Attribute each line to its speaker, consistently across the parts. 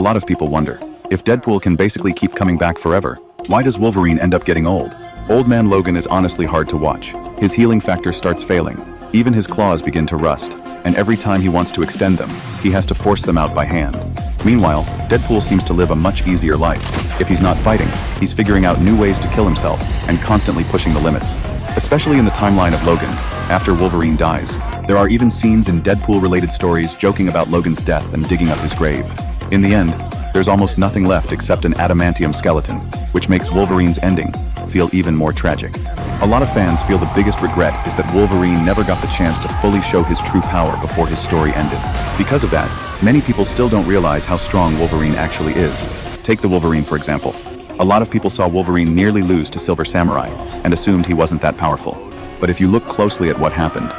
Speaker 1: lot of people wonder, if Deadpool can basically keep coming back forever, why does Wolverine end up getting old? Old Man Logan is honestly hard to watch. His healing factor starts failing. Even his claws begin to rust, and every time he wants to extend them, he has to force them out by hand. Meanwhile, Deadpool seems to live a much easier life. If he's not fighting, he's figuring out new ways to kill himself and constantly pushing the limits. Especially in the timeline of Logan, after Wolverine dies, there are even scenes in Deadpool-related stories joking about Logan's death and digging up his grave. In the end, there's almost nothing left except an adamantium skeleton, which makes Wolverine's ending feel even more tragic. A lot of fans feel the biggest regret is that Wolverine never got the chance to fully show his true power before his story ended. Because of that, many people still don't realize how strong Wolverine actually is. Take the Wolverine, for example. A lot of people saw Wolverine nearly lose to Silver Samurai and assumed he wasn't that powerful. But if you look closely at what happened,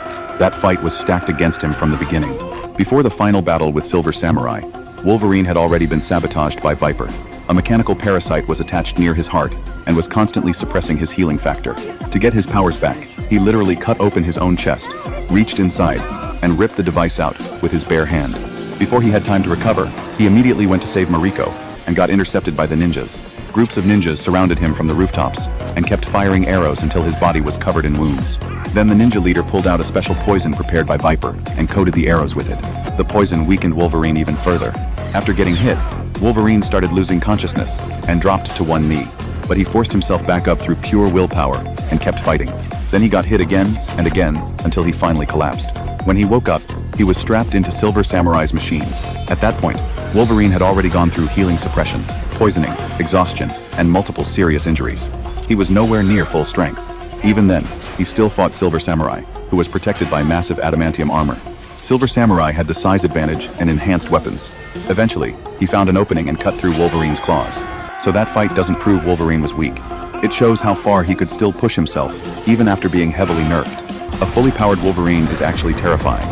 Speaker 1: that fight was stacked against him from the beginning. Before the final battle with Silver Samurai, Wolverine had already been sabotaged by Viper. A mechanical parasite was attached near his heart and was constantly suppressing his healing factor. To get his powers back, he literally cut open his own chest, reached inside, and ripped the device out with his bare hand. Before he had time to recover, he immediately went to save Mariko and got intercepted by the ninjas. Groups of ninjas surrounded him from the rooftops and kept firing arrows until his body was covered in wounds. Then the ninja leader pulled out a special poison prepared by Viper and coated the arrows with it. The poison weakened Wolverine even further. After getting hit, Wolverine started losing consciousness and dropped to one knee, but he forced himself back up through pure willpower and kept fighting. Then he got hit again and again until he finally collapsed. When he woke up, he was strapped into Silver Samurai's machine. At that point, Wolverine had already gone through healing suppression, poisoning, exhaustion, and multiple serious injuries. He was nowhere near full strength. Even then, he still fought Silver Samurai, who was protected by massive adamantium armor. Silver Samurai had the size advantage and enhanced weapons. Eventually, he found an opening and cut through Wolverine's claws. So that fight doesn't prove Wolverine was weak. It shows how far he could still push himself, even after being heavily nerfed. A fully powered Wolverine is actually terrifying.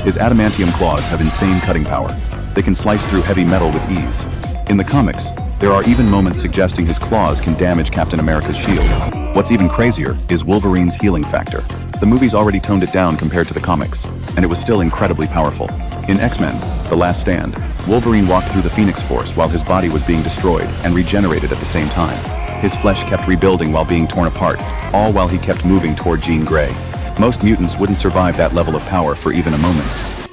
Speaker 1: His adamantium claws have insane cutting power. They can slice through heavy metal with ease. In the comics, there are even moments suggesting his claws can damage Captain America's shield. What's even crazier is Wolverine's healing factor. The movies already toned it down compared to the comics, and it was still incredibly powerful. In X-Men: The Last Stand, Wolverine walked through the Phoenix Force while his body was being destroyed and regenerated at the same time. His flesh kept rebuilding while being torn apart, all while he kept moving toward Jean Grey. Most mutants wouldn't survive that level of power for even a moment.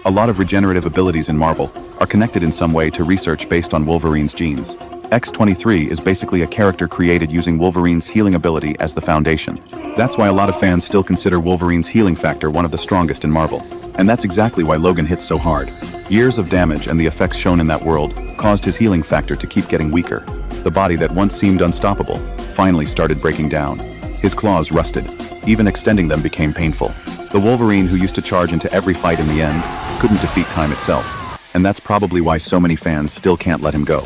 Speaker 1: A lot of regenerative abilities in Marvel are connected in some way to research based on Wolverine's genes. X-23 is basically a character created using Wolverine's healing ability as the foundation. That's why a lot of fans still consider Wolverine's healing factor one of the strongest in Marvel. And that's exactly why Logan hits so hard. Years of damage and the effects shown in that world caused his healing factor to keep getting weaker. The body that once seemed unstoppable finally started breaking down. His claws rusted. Even extending them became painful. The Wolverine who used to charge into every fight in the end couldn't defeat time itself. And that's probably why so many fans still can't let him go.